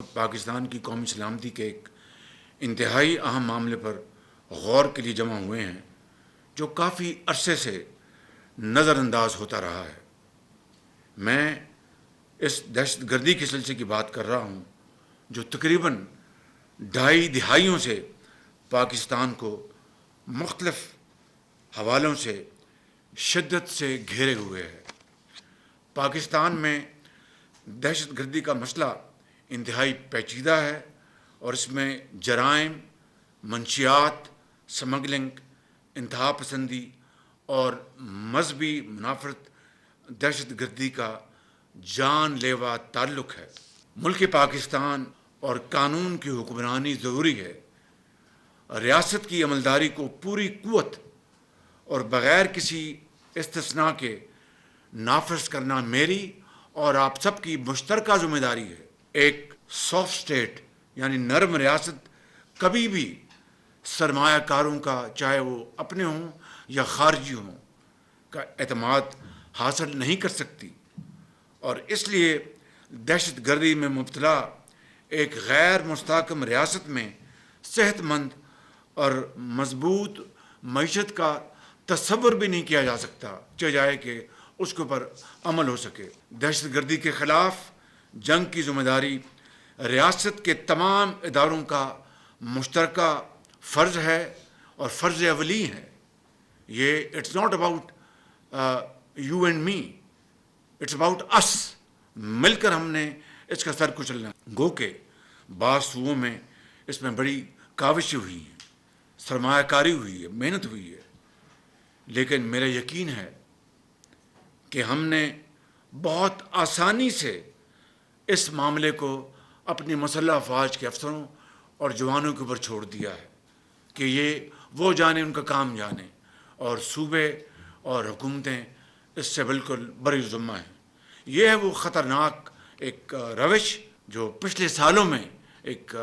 پاکستان کی قومی سلامتی کے ایک انتہائی اہم معاملے پر غور کے لیے جمع ہوئے ہیں جو کافی عرصے سے نظر انداز ہوتا رہا ہے۔ میں اس دہشت گردی کے سلسلے کی بات کر رہا ہوں جو تقریباً 2.5 دہائیوں سے پاکستان کو مختلف حوالوں سے شدت سے گھیرے ہوئے ہے۔ پاکستان میں دہشت گردی کا مسئلہ انتہائی پیچیدہ ہے اور اس میں جرائم، منشیات، سمگلنگ، انتہا پسندی اور مذہبی منافرت دہشت گردی کا جان لیوا تعلق ہے۔ ملک پاکستان اور قانون کی حکمرانی ضروری ہے۔ ریاست کی عملداری کو پوری قوت اور بغیر کسی استثناء کے نافذ کرنا میری اور آپ سب کی مشترکہ ذمہ داری ہے۔ ایک سافٹ اسٹیٹ یعنی نرم ریاست کبھی بھی سرمایہ کاروں کا، چاہے وہ اپنے ہوں یا خارجی ہوں، کا اعتماد حاصل نہیں کر سکتی، اور اس لیے دہشت گردی میں مبتلا ایک غیر مستحکم ریاست میں صحت مند اور مضبوط معیشت کا تصور بھی نہیں کیا جا سکتا، چاہے کہ اس کے اوپر عمل ہو سکے۔ دہشت گردی کے خلاف جنگ کی ذمہ داری ریاست کے تمام اداروں کا مشترکہ فرض ہے اور فرض اولی ہے۔ یہ it's not about you and me, it's about us. مل کر ہم نے اس کا سر کچلنا ہے۔ گو کہ بعض صوبوں میں اس میں بڑی کاوشیں ہوئی ہیں، سرمایہ کاری ہوئی ہے، محنت ہوئی ہے، لیکن میرا یقین ہے کہ ہم نے بہت آسانی سے اس معاملے کو اپنی مسلح افواج کے افسروں اور جوانوں کے اوپر چھوڑ دیا ہے کہ یہ وہ جانے، ان کا کام جانے، اور صوبے اور حکومتیں اس سے بالکل بری ذمہ ہیں۔ یہ ہے وہ خطرناک ایک روش جو پچھلے سالوں میں ایک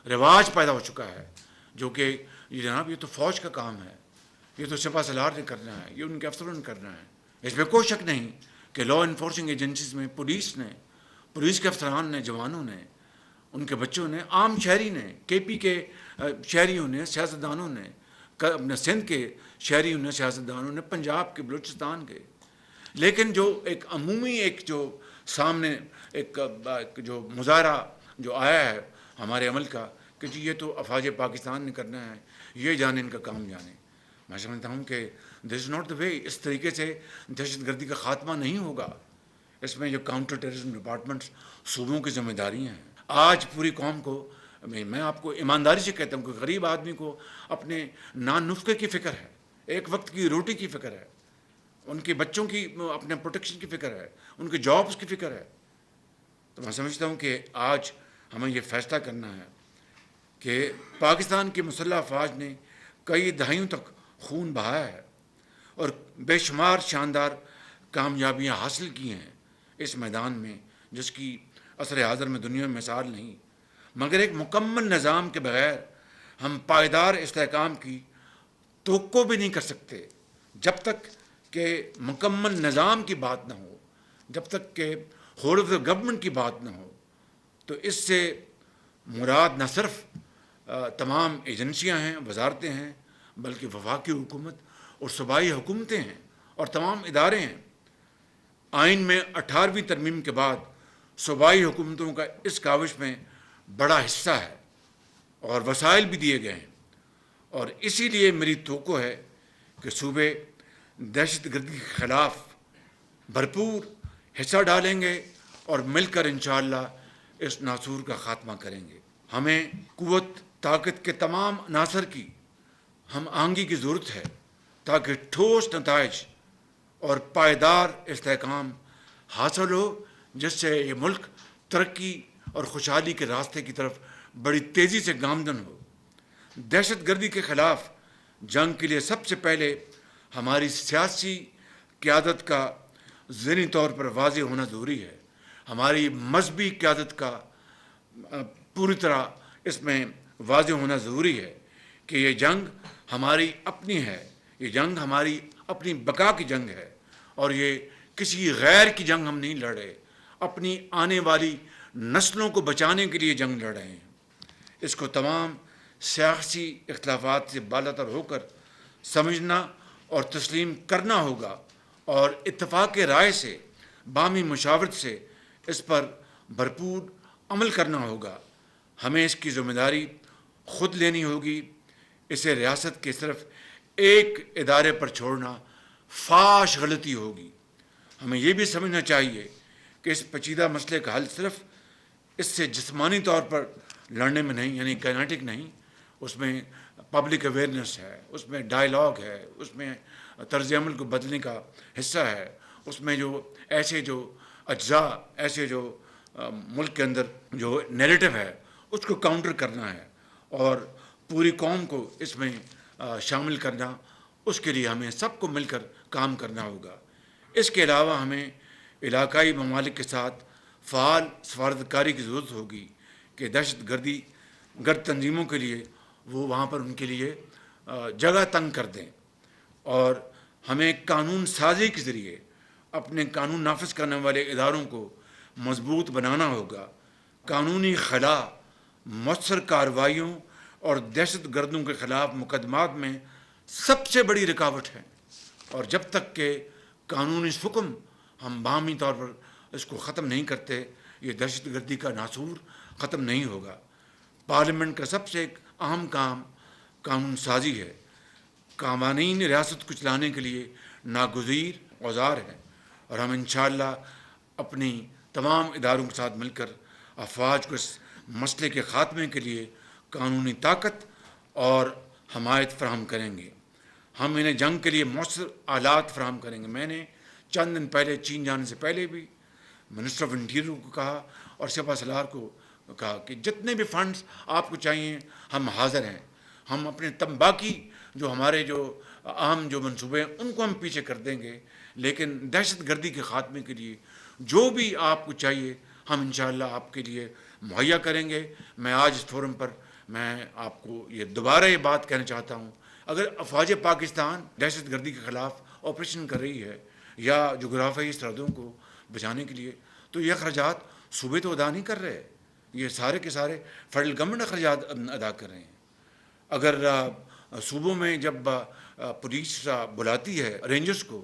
رواج پیدا ہو چکا ہے، جو کہ یہ جناب یہ تو فوج کا کام ہے، یہ تو سپہ سالار نے کرنا ہے، یہ ان کے افسروں نے کرنا ہے۔ اس میں کوئی شک نہیں کہ لا انفورسنگ ایجنسیز میں پولیس کے افسران نے، جوانوں نے، ان کے بچوں نے، عام شہری نے، کے پی کے شہریوں نے، سیاستدانوں نے، اپنے سندھ کے شہریوں نے، سیاستدانوں نے، پنجاب کے، بلوچستان کے، لیکن جو ایک عمومی ایک جو سامنے ایک جو مظاہرہ جو آیا ہے ہمارے عمل کا کہ جی یہ تو افواج پاکستان نے کرنا ہے، یہ جانے، ان کا کام جانے، میں سمجھتا ہوں کہ دس از ناٹ دا وے۔ اس طریقے سے دہشت گردی کا خاتمہ نہیں ہوگا۔ اس میں جو کاؤنٹر ٹیررزم ڈپارٹمنٹس صوبوں کی ذمہ داریاں ہیں۔ آج پوری قوم کو، میں آپ کو ایمانداری سے کہتا ہوں کہ غریب آدمی کو اپنے نان نسخے کی فکر ہے، ایک وقت کی روٹی کی فکر ہے، ان کے بچوں کی اپنے پروٹیکشن کی فکر ہے، ان کے جابس کی فکر ہے۔ تو میں سمجھتا ہوں کہ آج ہمیں یہ فیصلہ کرنا ہے کہ پاکستان کی مسلح افواج نے کئی دہائیوں تک خون بہایا ہے اور بے شمار شاندار کامیابیاں حاصل کی ہیں اس میدان میں، جس کی عصر حاضر میں دنیا میں مثال نہیں، مگر ایک مکمل نظام کے بغیر ہم پائیدار استحکام کی توقع بھی نہیں کر سکتے۔ جب تک کہ مکمل نظام کی بات نہ ہو، جب تک کہ ہول آف دا گورنمنٹ کی بات نہ ہو، تو اس سے مراد نہ صرف تمام ایجنسیاں ہیں، وزارتیں ہیں، بلکہ وفاقی حکومت اور صوبائی حکومتیں ہیں اور تمام ادارے ہیں۔ آئین میں 18ویں ترمیم کے بعد صوبائی حکومتوں کا اس کاوش میں بڑا حصہ ہے اور وسائل بھی دیے گئے ہیں، اور اسی لیے میری توقع ہے کہ صوبے دہشت گردی کے خلاف بھرپور حصہ ڈالیں گے اور مل کر انشاءاللہ اس ناسور کا خاتمہ کریں گے۔ ہمیں قوت طاقت کے تمام عناصر کی ہم آہنگی کی ضرورت ہے تاکہ ٹھوس نتائج اور پائیدار استحکام حاصل ہو، جس سے یہ ملک ترقی اور خوشحالی کے راستے کی طرف بڑی تیزی سے گامزن ہو۔ دہشت گردی کے خلاف جنگ کے لیے سب سے پہلے ہماری سیاسی قیادت کا ذہنی طور پر واضح ہونا ضروری ہے، ہماری مذہبی قیادت کا پوری طرح اس میں واضح ہونا ضروری ہے کہ یہ جنگ ہماری اپنی ہے، یہ جنگ ہماری اپنی بقا کی جنگ ہے، اور یہ کسی غیر کی جنگ ہم نہیں لڑ رہے، اپنی آنے والی نسلوں کو بچانے کے لیے جنگ لڑ رہے ہیں۔ اس کو تمام سیاسی اختلافات سے بالاتر ہو کر سمجھنا اور تسلیم کرنا ہوگا، اور اتفاق رائے سے، باہمی مشاورت سے اس پر بھرپور عمل کرنا ہوگا۔ ہمیں اس کی ذمہ داری خود لینی ہوگی۔ اسے ریاست کے صرف ایک ادارے پر چھوڑنا فاش غلطی ہوگی۔ ہمیں یہ بھی سمجھنا چاہیے کہ اس پیچیدہ مسئلے کا حل صرف اس سے جسمانی طور پر لڑنے میں نہیں، یعنی کائنیٹک نہیں، اس میں پبلک اویئرنیس ہے، اس میں ڈائیلاگ ہے، اس میں طرز عمل کو بدلنے کا حصہ ہے، اس میں جو ایسے جو اجزاء، ایسے جو ملک کے اندر جو نیریٹو ہے اس کو کاؤنٹر کرنا ہے، اور پوری قوم کو اس میں شامل کرنا، اس کے لیے ہمیں سب کو مل کر کام کرنا ہوگا۔ اس کے علاوہ ہمیں علاقائی ممالک کے ساتھ فعال سفارتکاری کی ضرورت ہوگی کہ دہشت گرد تنظیموں کے لیے وہ وہاں پر ان کے لیے جگہ تنگ کر دیں، اور ہمیں قانون سازی کے ذریعے اپنے قانون نافذ کرنے والے اداروں کو مضبوط بنانا ہوگا۔ قانونی خلا مؤثر کارروائیوں اور دہشت گردوں کے خلاف مقدمات میں سب سے بڑی رکاوٹ ہے، اور جب تک کہ قانونی حکم ہم باہمی طور پر اس کو ختم نہیں کرتے، یہ دہشت گردی کا ناسور ختم نہیں ہوگا۔ پارلیمنٹ کا سب سے ایک اہم کام قانون سازی ہے۔ قوانین ریاست کو چلانے کے لیے ناگزیر اوزار ہے، اور ہم انشاءاللہ اپنی تمام اداروں کے ساتھ مل کر افواج کو اس مسئلے کے خاتمے کے لیے قانونی طاقت اور حمایت فراہم کریں گے۔ ہم انہیں جنگ کے لیے مؤثر آلات فراہم کریں گے۔ میں نے چند دن پہلے چین جانے سے پہلے بھی منسٹر آف انٹیریئر کو کہا اور سپہ سالار کو کہا کہ جتنے بھی فنڈز آپ کو چاہیے ہم حاضر ہیں۔ ہم اپنے باقی جو ہمارے جو اہم جو منصوبے ہیں ان کو ہم پیچھے کر دیں گے، لیکن دہشت گردی کے خاتمے کے لیے جو بھی آپ کو چاہیے ہم انشاءاللہ آپ کے لیے مہیا کریں گے۔ میں آج اس فورم پر میں آپ کو یہ دوبارہ یہ بات کہنا چاہتا ہوں، اگر افواج پاکستان دہشت گردی کے خلاف آپریشن کر رہی ہے یا جغرافیائی سرحدوں کو بچانے کے لیے، تو یہ اخراجات صوبے تو ادا نہیں کر رہے، یہ سارے کے سارے فیڈرل گورنمنٹ اخراجات ادا کر رہے ہیں۔ اگر صوبوں میں جب پولیس بلاتی ہے رینجرز کو،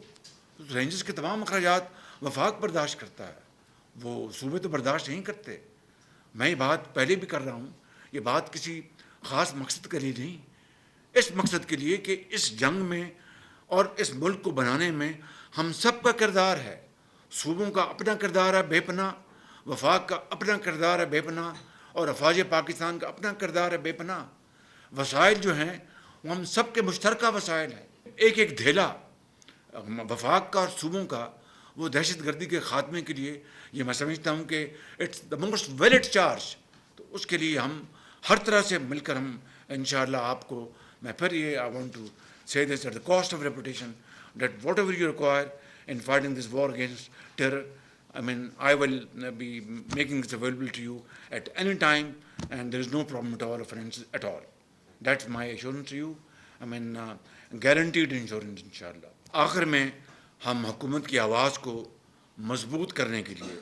تو رینجرز کے تمام اخراجات وفاق برداشت کرتا ہے، وہ صوبے تو برداشت نہیں کرتے۔ میں یہ بات پہلے بھی کر رہا ہوں، یہ بات کسی خاص مقصد کے لیے نہیں، اس مقصد کے لیے کہ اس جنگ میں اور اس ملک کو بنانے میں ہم سب کا کردار ہے۔ صوبوں کا اپنا کردار ہے بے پناہ، وفاق کا اپنا کردار ہے بے پناہ، اور افواج پاکستان کا اپنا کردار ہے بے پناہ۔ وسائل جو ہیں وہ ہم سب کے مشترکہ وسائل ہیں۔ ایک ایک دھیلا وفاق کا اور صوبوں کا وہ دہشت گردی کے خاتمے کے لیے، یہ میں سمجھتا ہوں کہ it's the most valid charge. تو اس کے لیے ہم ہر طرح سے مل کر ہم انشاءاللہ آپ کو، میں پھر یہ I want to say this at the cost of reputation, that whatever you require in fighting this war against terror, I will be making this available to you at any time, and there is no problem at all of finances at all. That's my assurance to you. Guaranteed insurance inshallah. آخر میں ہم حکومت کی آواز کو مضبوط کرنے کے لیے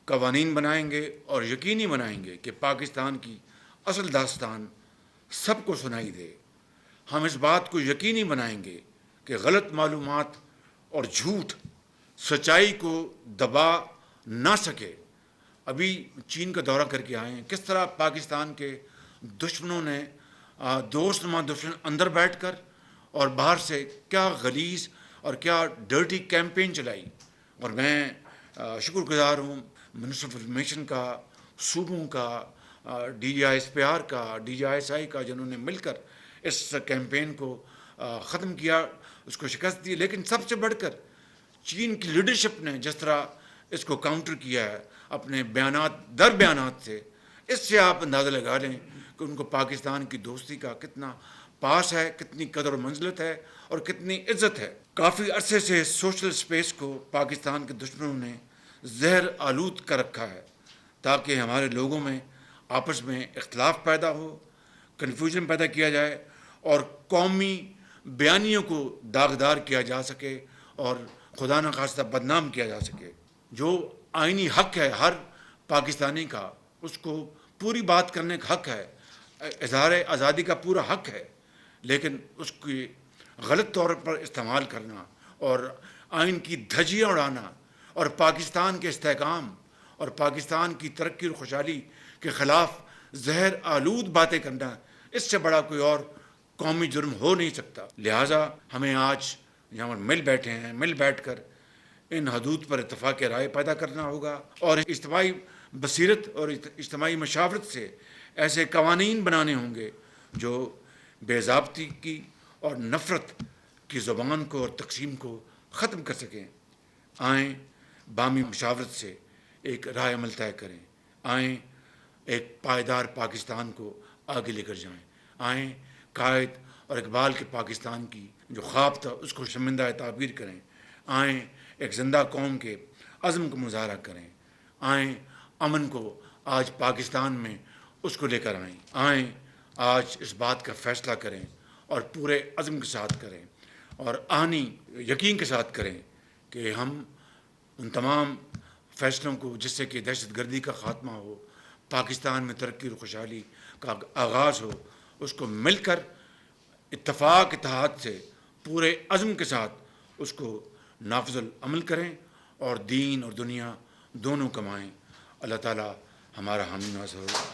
قوانین بنائیں گے اور یقینی بنائیں گے کہ پاکستان کی اصل داستان سب کو سنائی دے۔ ہم اس بات کو یقینی بنائیں گے کہ غلط معلومات اور جھوٹ سچائی کو دبا نہ سکے۔ ابھی چین کا دورہ کر کے آئے ہیں، کس طرح پاکستان کے دشمنوں نے دوست نما دشمن اندر بیٹھ کر اور باہر سے کیا غلیظ اور کیا ڈرٹی کیمپین چلائی۔ اور میں شکر گزار ہوں منسٹر آف انفارمیشن کا، صوبوں کا، D G I S P R کا، D G I S I کا، جنہوں نے مل کر اس کیمپین کو ختم کیا، اس کو شکست دی۔ لیکن سب سے بڑھ کر چین کی لیڈرشپ نے جس طرح اس کو کاؤنٹر کیا ہے اپنے بیانات در بیانات سے، اس سے آپ اندازہ لگا لیں کہ ان کو پاکستان کی دوستی کا کتنا پاس ہے، کتنی قدر و منزلت ہے اور کتنی عزت ہے۔ کافی عرصے سے سوشل سپیس کو پاکستان کے دشمنوں نے زہر آلود کر رکھا ہے تاکہ ہمارے لوگوں میں آپس میں اختلاف پیدا ہو، کنفیوژن پیدا کیا جائے اور قومی بیانیوں کو داغدار کیا جا سکے اور خدا نخواستہ بدنام کیا جا سکے۔ جو آئینی حق ہے ہر پاکستانی کا اس کو پوری بات کرنے کا حق ہے، اظہار آزادی کا پورا حق ہے، لیکن اس کی غلط طور پر استعمال کرنا اور آئین کی دھجیاں اڑانا اور پاکستان کے استحکام اور پاکستان کی ترقی اور خوشحالی کے خلاف زہر آلود باتیں کرنا، اس سے بڑا کوئی اور قومی جرم ہو نہیں سکتا۔ لہٰذا ہمیں آج یہاں مل بیٹھے ہیں، مل بیٹھ کر ان حدود پر اتفاق رائے پیدا کرنا ہوگا اور اجتماعی بصیرت اور اجتماعی مشاورت سے ایسے قوانین بنانے ہوں گے جو بے ضابطگی کی اور نفرت کی زبان کو اور تقسیم کو ختم کر سکیں۔ آئیں بامی مشاورت سے ایک رائے عمل طے کریں، آئیں ایک پائیدار پاکستان کو آگے لے کر جائیں، آئیں قائد اور اقبال کے پاکستان کی جو خواب تھا اس کو شرمندہ تعبیر کریں، آئیں ایک زندہ قوم کے عزم کو مظاہرہ کریں، آئیں امن کو آج پاکستان میں اس کو لے کر آئیں آج اس بات کا فیصلہ کریں اور پورے عزم کے ساتھ کریں اور آہنی یقین کے ساتھ کریں کہ ہم ان تمام فیصلوں کو، جس سے کہ دہشت گردی کا خاتمہ ہو، پاکستان میں ترقی اور خوشحالی کا آغاز ہو، اس کو مل کر اتفاق اتحاد سے پورے عزم کے ساتھ اس کو نافذ العمل کریں اور دین اور دنیا دونوں کمائیں۔ اللہ تعالی ہمارا حامی ناصر ہو۔